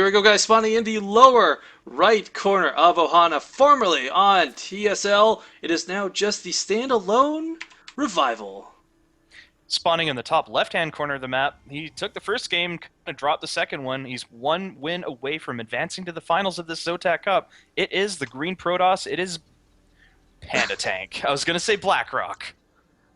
we go, guys. Spawning in the lower right corner of Ohana, formerly on TSL. It is now just the standalone Revival. Spawning in the top left-hand corner of the map, he took the first game, kind of dropped the second one. He's one win away from advancing to the finals of this Zotac Cup. It is the Green Protoss. It is Panda Tank. I was going to say BlackRock.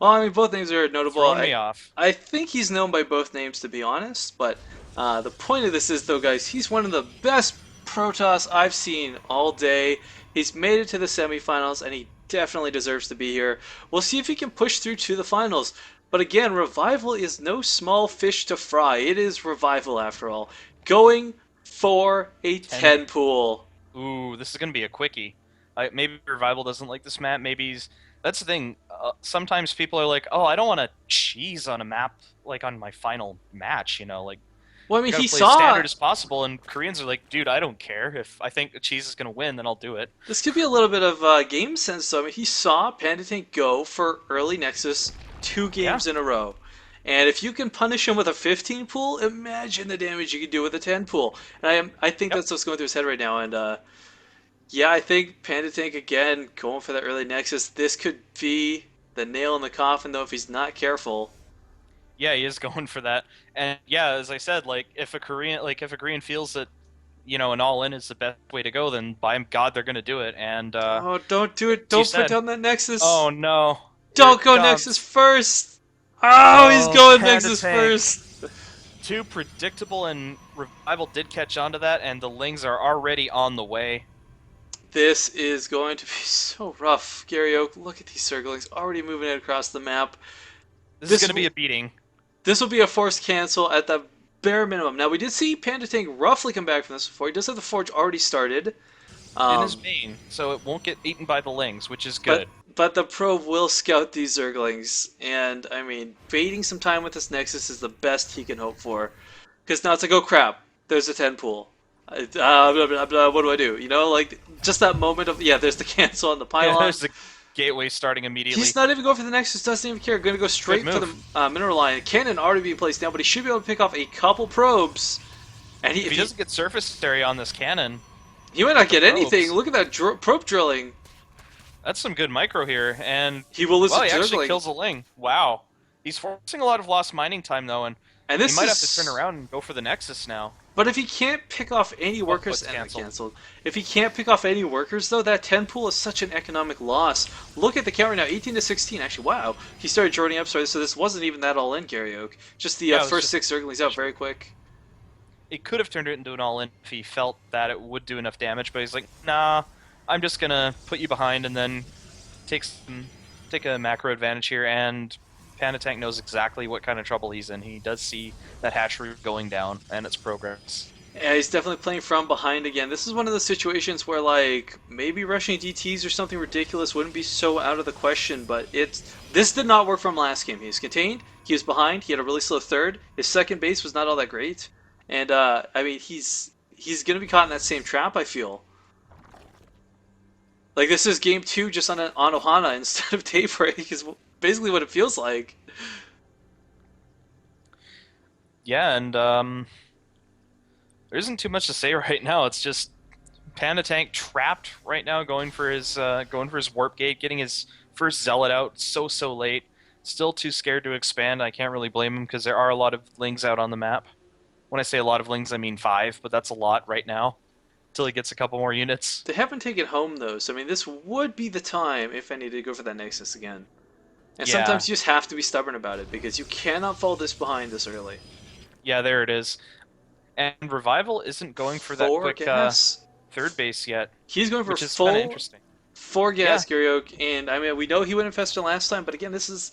Well, I mean, both names are notable. Throwing me off. I think he's known by both names, to be honest. But the point of this is, though, guys, he's one of the best Protoss I've seen all day. He's made it to the semifinals, and he definitely deserves to be here. We'll see if he can push through to the finals. But again, Revival is no small fish to fry. It is Revival, after all. Going for a 10 pool. Ooh, this is going to be a quickie. Maybe Revival doesn't like this map. Maybe he's... That's the thing. Sometimes people are like, "Oh, I don't want to cheese on a map like on my final match." You know, like, well, I mean, gotta he play saw as standard as possible. And Koreans are like, "Dude, I don't care. If I think the cheese is gonna win, then I'll do it." this could be a little bit of game sense, though. I mean, he saw Panda Tank go for early Nexus 2 games Yeah. in a row. And if you can punish him with a 15 pool, imagine the damage you could do with a 10 pool. And I think Yep. that's what's going through his head right now. And yeah, I think Panda Tank, again, going for that early Nexus. This could be the nail in the coffin, though, if he's not careful. Yeah, he is going for that. And yeah, as I said, like if a Korean feels that an all-in is the best way to go, then by God they're gonna do it. And Oh, don't do it. as you Don't put said, down that Nexus. oh no, here Don't it go Nexus comes. first. Oh, he's Oh, going Panda Nexus Tank. first. Too predictable, and Revival did catch on to that, and the Lings are already on the way. This is going to be so rough. Gary Oak, look at these circlings already moving it across the map. This is This gonna be a beating. this will be a forced cancel at the bare minimum. Now, we did see Panda Tank roughly come back from this before. He does have the Forge already started. In his Um, main, so it won't get eaten by the Lings, which is but good. but the probe will scout these Zerglings, and I mean, baiting some time with this Nexus is the best he can hope for. Because now it's like, oh crap, there's a 10 pool. Blah, blah, blah, what do I do? You know, like, just that moment of, yeah, there's the cancel on the Yeah, pylon. there's the gateway starting immediately. He's not even going for the Nexus, doesn't even care. Going to go straight for the mineral line. Cannon already being placed down, but he should be able to pick off a couple probes. And If he doesn't get surface area on this cannon, he might not get probes. anything. Look at that probe drilling. that's some good micro here, and He will lose well, the he actually Zergling. kills a Ling. Wow. He's forcing a lot of lost mining time though, and And he this might is... have to turn around and go for the Nexus now. But if he can't pick off any workers, it's and canceled. canceled. If he can't pick off any workers, though, that 10 pool is such an economic loss. Look at the count right now, 18 to 16. Actually, wow, he started joining up. So this wasn't even that all in, Gary Oak. Just the Yeah, it was first just- 6 Zerglings out very quick. It could have turned it into an all-in if he felt that it would do enough damage, but he's like, nah, I'm just gonna put you behind and then take a macro advantage here, and Panda Tank knows exactly what kind of trouble he's in. He does see that hatchery going down, and its progress. Yeah, he's definitely playing from behind again. This is one of those situations where, like, maybe rushing DTs or something ridiculous wouldn't be so out of the question, but this did not work from last game. He was contained, he was behind, he had a really slow third, his second base was not all that great, and, I mean, he's gonna be caught in that same trap, I feel. Like, this is game 2 just on Ohana instead of Daybreak, is basically what it feels like. Yeah, and there isn't too much to say right now. It's just Panda Tank trapped right now, going for his warp gate, getting his first zealot out so late. Still too scared to expand. I can't really blame him because there are a lot of Lings out on the map. When I say a lot of Lings, I mean 5, but that's a lot right now. Until he gets a couple more units. They haven't taken home, though, so I mean, this would be the time, if any, to go for that Nexus again. And Yeah. sometimes you just have to be stubborn about it, because you cannot fall this behind this early. Yeah, there it is. And Revival isn't going for that Four quick gas. third base yet, He's going for which is kind of full interesting. 4 gas, Gary Oak, and I mean, we know he went infested last time, but again, this is...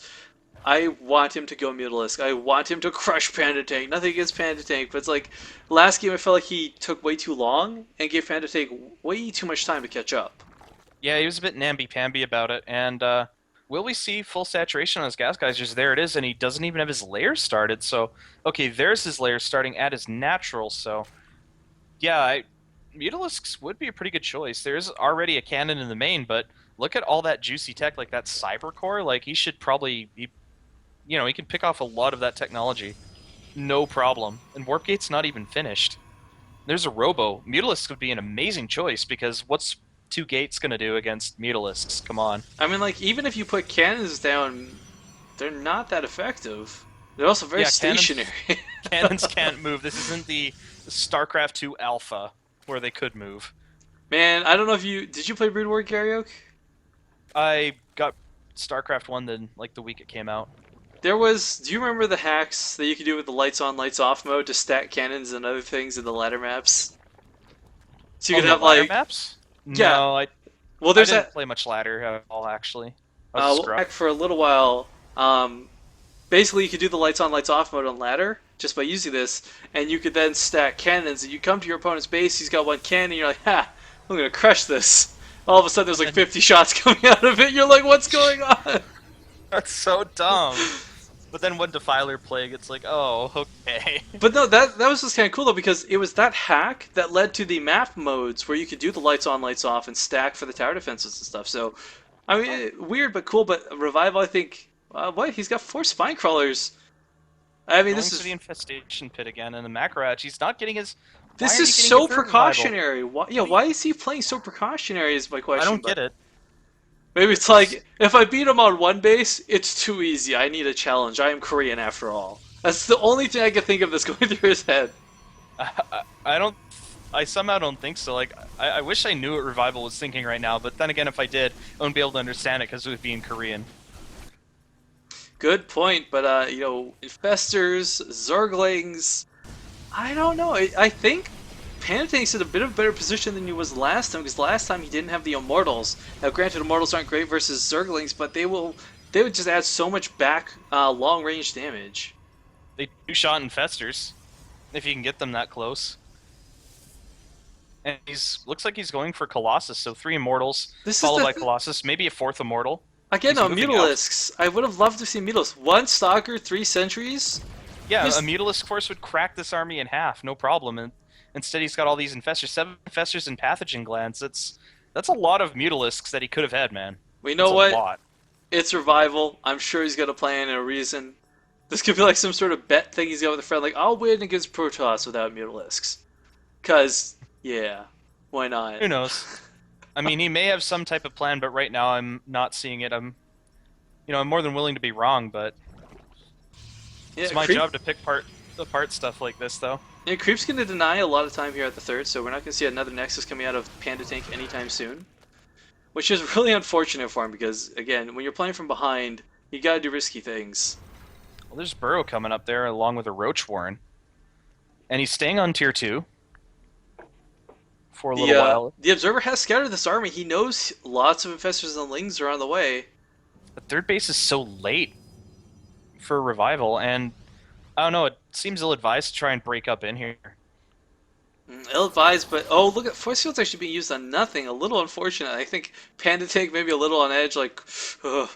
I want him to go Mutalisk. I want him to crush Panda Tank. Nothing against Panda Tank, but it's like, last game I felt like he took way too long and gave Panda Tank way too much time to catch up. Yeah, he was a bit namby-pamby about it, and will we see full saturation on his gas geysers? There it is, and he doesn't even have his layers started, so... Okay, there's his layers starting at his natural, so... Yeah, Mutalisks would be a pretty good choice. There's already a cannon in the main, but look at all that juicy tech, like that Cyber Core, like, he should probably be... he can pick off a lot of that technology. No problem. And Warp Gate's not even finished. there's a Robo. Mutalisk would be an amazing choice because what's two gates gonna do against Mutalisks? Come on. I mean, like, even if you put cannons down, they're not that effective. They're also very Yeah, stationary. cannons can't move. This isn't the StarCraft 2 Alpha where they could move. Man, I don't know if did you play Brood War, Garyoke? I got StarCraft 1 then like the week it came out. Do you remember the hacks that you could do with the lights on, lights off mode to stack cannons and other things in the ladder maps? So you On could the have ladder like, maps? yeah. No, Well, I there's didn't that. play much ladder at all actually. I was a Well, scrub. back for a little while. Basically, you could do the lights on, lights off mode on ladder just by using this, and you could then stack cannons. And you come to your opponent's base, he's got one cannon, and you're like, ha, I'm gonna crush this. All of a sudden, there's like 50 shots coming out of it. You're like, what's going on? That's so dumb. But then when Defiler Plague, it's like, oh, okay. But no, that was just kind of cool though, because it was that hack that led to the map modes where you could do the lights on, lights off, and stack for the tower defenses and stuff. So, I mean, weird but cool. But Revival, I think, what, he's got 4 spine crawlers. I mean, Going this to is the infestation pit again, and the Macroach, he's not getting his. Why this aren't is you getting so your third Revival? precautionary. Why is he playing so precautionary? Is my question. I don't but get it. Maybe it's like if I beat him on one base, it's too easy. I need a challenge. I am Korean after all. That's the only thing I can think of that's going through his head. I don't. I somehow don't think so. Like, I wish I knew what Revival was thinking right now, but then again, if I did, I wouldn't be able to understand it because it would be in Korean. Good point, but infestors, zerglings. I don't know. I think Panda Tank's in a bit of a better position than he was last time, because last time he didn't have the Immortals. Now, granted, Immortals aren't great versus Zerglings, but they would just add so much back long range damage. They do shot infestors, if you can get them that close. And looks like he's going for Colossus, so 3 Immortals, This is followed the by Colossus, maybe a 4th Immortal. Again, He's moving out. Mutalisks. I would have loved to see Mutalisks. 1 Stalker, 3 Sentries. Yeah, He's- a Mutalisk force would crack this army in half, no problem. And instead, he's got all these infestors, 7 infestors and pathogen glands. That's a lot of Mutalisks that he could have had, man. We know That's what? a lot. It's Revival. I'm sure he's got a plan and a reason. This could be like some sort of bet thing he's got with a friend, like, I'll win against Protoss without Mutalisks. Because, yeah, why not? Who knows? I mean, he may have some type of plan, but right now I'm not seeing it. I'm more than willing to be wrong, but Yeah, it's my job to pick apart stuff like this, though. Yeah, Creep's going to deny a lot of time here at the 3rd, so we're not going to see another Nexus coming out of Panda Tank anytime soon. Which is really unfortunate for him, because, again, when you're playing from behind, you gotta do risky things. Well, there's Burrow coming up there along with a Roach Warren. And he's staying on tier 2 for a little while. The Observer has scouted this army. He knows lots of Infestors and Lings are on the way. The 3rd base is so late for Revival, and I don't know, it seems ill-advised to try and break up in here. Ill-advised, but oh, look at Force Field's actually being used on nothing. A little unfortunate. I think Panda Tank maybe a little on edge, like, don't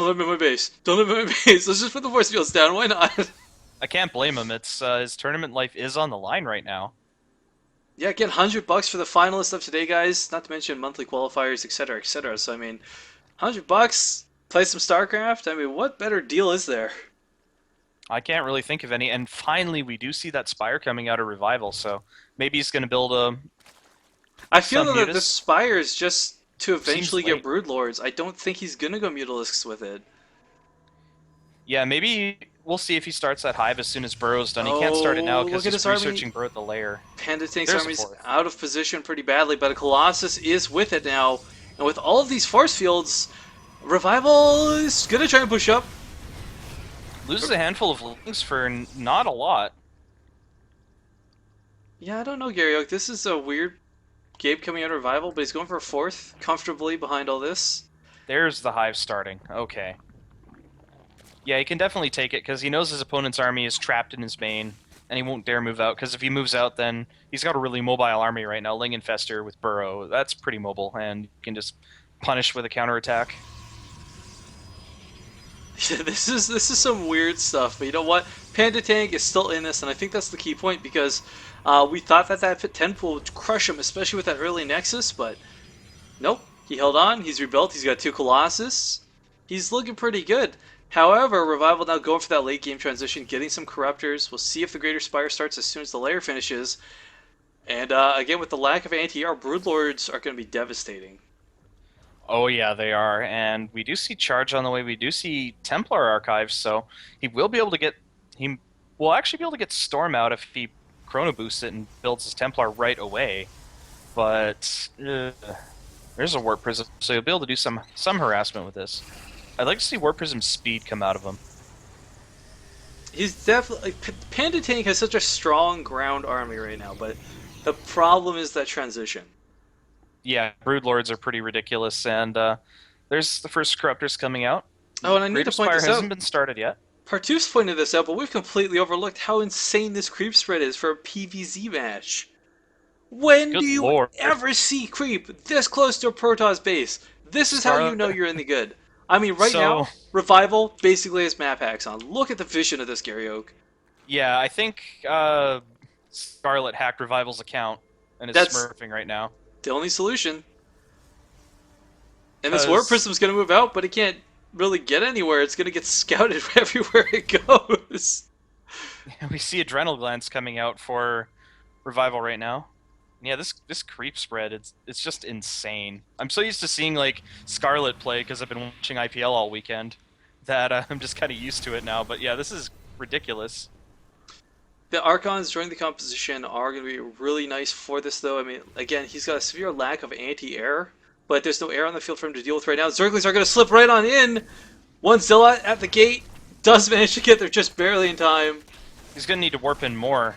let me in my base. Don't let me in my base. Let's just put the Force Fields down. Why not? I can't blame him. It's his tournament life is on the line right now. Yeah, again, $100 for the finalists of today, guys. Not to mention monthly qualifiers, etc., etc. So I mean, $100, play some StarCraft. I mean, what better deal is there? I can't really think of any. And finally, we do see that Spire coming out of Revival, so maybe he's going to build a... I feel Some that the Mutas. Spire is just to eventually late. get Broodlords. I don't think he's gonna go Mutalisks with it. Yeah, maybe we'll see if he starts that Hive as soon as Burrow's done. He can't start it now Oh, because look at he's his army. researching Burrow at the lair. Panda Tank's There's a army's 4th. out of position pretty badly, but a Colossus is with it now. And with all of these force fields, Revival is gonna try and push up. Loses a handful of Lings for not a lot. Yeah, I don't know, Gary Oak. This is a weird Gabe coming out of Revival, but he's going for a 4th, comfortably behind all this. There's the Hive starting. Okay. Yeah, he can definitely take it because he knows his opponent's army is trapped in his main, and he won't dare move out because if he moves out, then he's got a really mobile army right now. Ling Infestor with Burrow, that's pretty mobile, and you can just punish with a counterattack. Yeah, this is some weird stuff, but you know what? Panda Tank is still in this, and I think that's the key point because we thought that 10 pool would crush him, especially with that early Nexus, but nope. He held on. He's rebuilt. He's got 2 Colossus. He's looking pretty good. However, Revival now going for that late game transition, getting some Corruptors. We'll see if the Greater Spire starts as soon as the layer finishes. And again, with the lack of anti-air, Broodlords are going to be devastating. Oh yeah, they are, and we do see Charge on the way. We do see Templar Archives, so he will be able to get. He will actually be able to get Storm out if he Chrono boosts it and builds his Templar right away. But there's a Warp Prism, so he'll be able to do some harassment with this. I'd like to see Warp Prism's speed come out of him. He's definitely Panda Tank has such a strong ground army right now, but the problem is that transition. Yeah, Broodlords are pretty ridiculous, and there's the first Corruptors coming out. Oh, and I need Greater to point Spire this hasn't out. been started yet. Partoof's pointed this out, but we've completely overlooked how insane this creep spread is for a PvZ match. When Good do you lord. ever see creep this close to a Protoss base? This is how you know you're in the good. I mean, right now, Revival basically has map hacks on. Look at the vision of this Gary Oak. Yeah, I think Scarlet hacked Revival's account and is That's smurfing right now. the only solution. And this Warp Prism's going to move out, but it can't really get anywhere. It's going to get scouted everywhere it goes. We see Adrenal Glands coming out for Revival right now. Yeah, this creep spread, it's just insane. I'm so used to seeing like Scarlet play because I've been watching IPL all weekend that I'm just kind of used to it now. But yeah, this is ridiculous. The Archons joining the composition are going to be really nice for this, though. I mean, again, he's got a severe lack of anti-air, but there's no air on the field for him to deal with right now. Zerglings are going to slip right on in. One Zilla at the gate does manage to get there just barely in time. He's going to need to warp in more.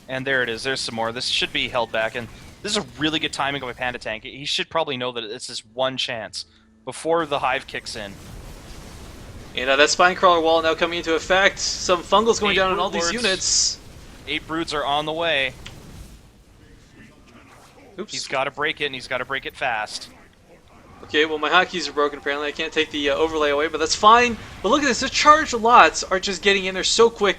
And there it is. There's some more. This should be held back. And this is a really good timing of a Panda Tank. He should probably know that it's his one chance before the Hive kicks in. And that Spinecrawler wall now coming into effect. Some fungals going down on all these Broodlords. units. 8 Broods are on the way. Oops. He's got to break it, and he's got to break it fast. Okay, well, my hotkeys are broken apparently. I can't take the overlay away, but that's fine. But look at this. The charged lots are just getting in there so quick.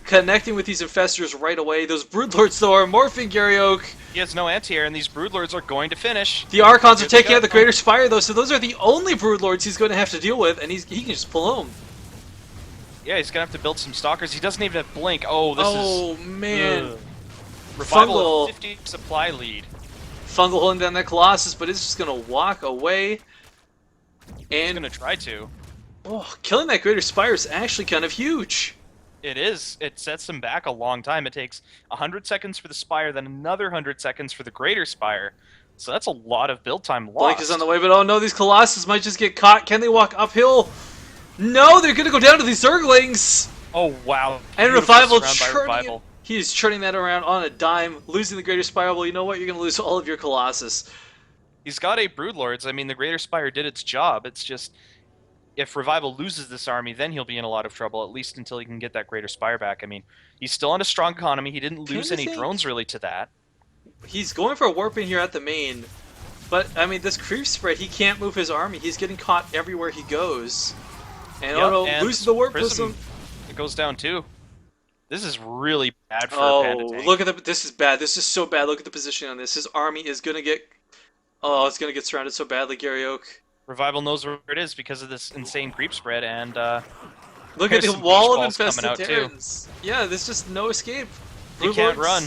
Connecting with these infestors right away. Those Broodlords, though, are morphing Gary Oak. He has no anti-air, and these Broodlords are going to finish. The Archons are taking out the Greater Spire, though, so those are the only Broodlords he's going to have to deal with, and he can just pull them. Yeah, he's going to have to build some Stalkers. He doesn't even have Blink. Oh, this is... Oh, man. Revival Fungal. with 50 supply lead. Fungal holding down that Colossus, but it's just going to walk away. He's And going to try to. oh, killing that Greater Spire is actually kind of huge. It is. It sets him back a long time. It takes 100 seconds for the Spire, then another 100 seconds for the Greater Spire. So that's a lot of build time lost. Blink is on the way, but oh no, these Colossus might just get caught. Can they walk uphill? No, they're going to go down to these Zerglings. Oh, wow. And Beautiful Revival surround by churning Revival. it. He is churning that around on a dime, losing the Greater Spire. Well, you know what? You're going to lose all of your Colossus. He's got 8 Broodlords. I mean, the Greater Spire did its job. It's just, if Revival loses this army, then he'll be in a lot of trouble, at least until he can get that Greater Spire back. I mean, he's still on a strong economy. He didn't lose any drones, really, to that. He's going for a warp in here at the main. But, I mean, this creep spread, he can't move his army. He's getting caught everywhere he goes. And Yep, oh no, and losing the warp prism. It goes down, too. This is really bad for a Oh, Panda Tank. look at the. This is bad. This is so bad. Look at the position on this. His army is gonna get. Oh, it's gonna get surrounded so badly, Gary Oak. Revival knows where it is because of this insane creep spread, and Look at there's the some wall of beach balls infested coming out, too. Terrans. Yeah, there's just no escape. you can't Broodlords- run.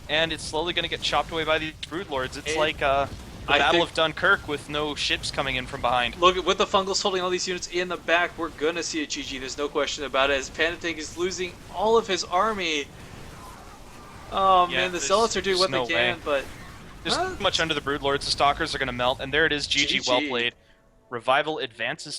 And it's slowly going to get chopped away by these Broodlords. It's And like the I Battle think- of Dunkirk with no ships coming in from behind. Look, with the Fungals holding all these units in the back, we're gonna see a GG. There's no question about it. As Panda Tank is losing all of his army. Oh Yeah, man, the there's- Zealots are doing what there's they no can, way. but There's too much under the Broodlords. The Stalkers are going to melt, and there it is. GG, GG. well played. Revival advances